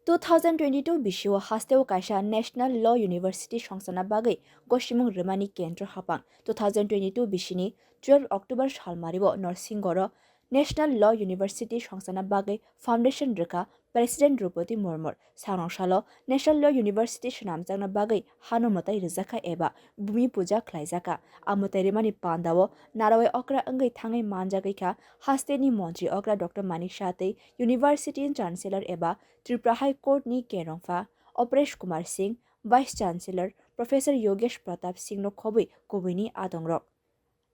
2022 bishiwo Hasteo kaisa National Law University songsana bagai goshimung remani kendro hapang 2022 bishini 12 October salmaribo Norsingoro National Law University songsana bagai foundation reka President Drupadi Murmur sangshalo National Law University shnamjangna bagai hanumatai rizaka eba bumi puja khlaijaka amutai remani pandawo narawai okra angai thangai manjagai kha Hasteni Montri okra Dr. Manik Shate University Chancellor eba Tripura High Court ni Kerongfa Opresh Kumar Singh Vice Chancellor Professor Yogesh Pratap Singh no khobui kobini adongrok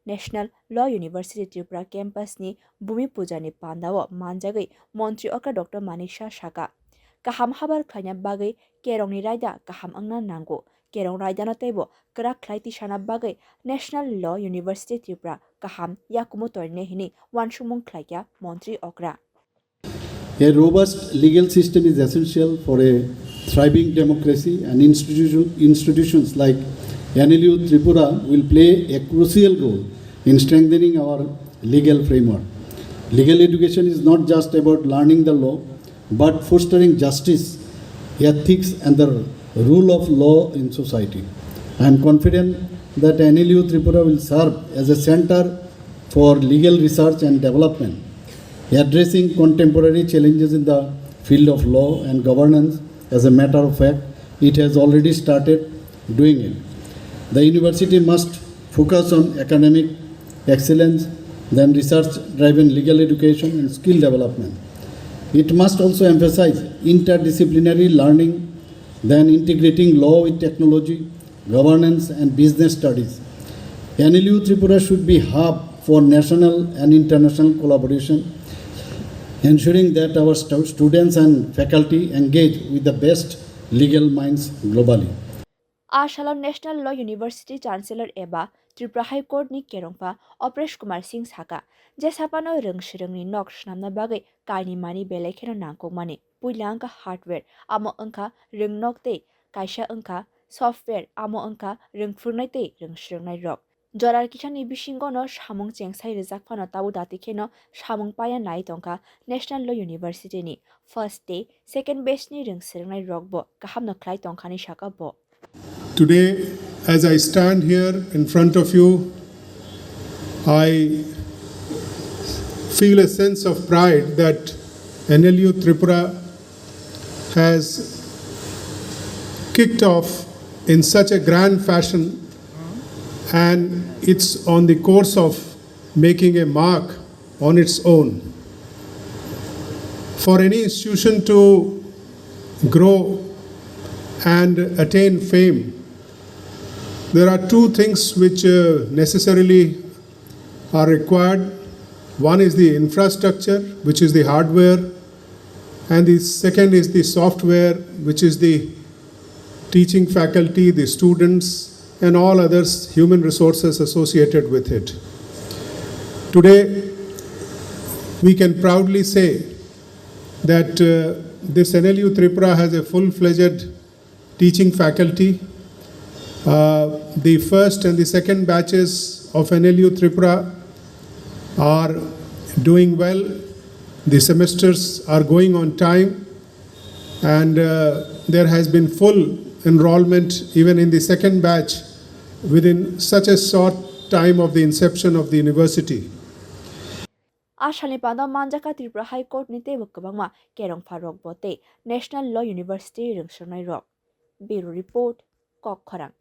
National Law University Tripura campus ni Bumi Puja ni pandawo manjagai Montri okra Dr. Manik Shaka kaham habar khlanya bagai kerong ni raida kaham angna nango kerong raida na tebo kra khlaiti shana bagai National Law University Tripura kaham yakumu torne hini wansumung khlaikya Montri okra. A robust legal system is essential for a thriving democracy, and institutions like NLU Tripura will play a crucial role in strengthening our legal framework. Legal education is not just about learning the law, but fostering justice, ethics, and the rule of law in society. I am confident that NLU Tripura will serve as a center for legal research and development, addressing contemporary challenges in the field of law and governance. As a matter of fact, it has already started doing it. The university must focus on academic excellence, then research-driven legal education and skill development. It must also emphasize interdisciplinary learning, then integrating law with technology, governance and business studies. NLU Tripura should be a hub for national and international collaboration, ensuring that our students and faculty engage with the best legal minds globally. Ashala National Law University Chancellor Eba Tripura High Court ni Kerongpa Opresh Kumar Singh Saka Jesapano Rungshirungni Nok Shnamna Bagai Kaini Mani Belekeno Nangkongmani Puilanka Hardware Amo Unka Rung Nokte Kaisha Unka Software Amo Unka Rung Furnaite Rungshirungnai Rock Jorar Kishani Bishingono Shamung Chengsai Rizakpano Tabu Datikeno Shamung Paya Nai Tongkha National Law University ni First Day Second Best ni Rungshirungnai Rock Bo Kahamno Klai Tongkhani Shaka Bo. Today, as I stand here in front of you, I feel a sense of pride that NLU Tripura has kicked off in such a grand fashion, and it's on the course of making a mark on its own. For any institution to grow and attain fame, there are two things which necessarily are required. One is the infrastructure, which is the hardware, and the second is the software, which is the teaching faculty, the students, and all others, human resources associated with it. Today, we can proudly say that this NLU Tripura has a full-fledged teaching faculty. The first and the second batches of NLU Tripura are doing well. The semesters are going on time, and there has been full enrollment even in the second batch within such a short time of the inception of the university. Ashali Panda Manjaka Tripura High Court ni Tebuk Kabangma Kerong Farok Bote National Law University Rungshirungnai Rock. Bureau Report Kok Khorang.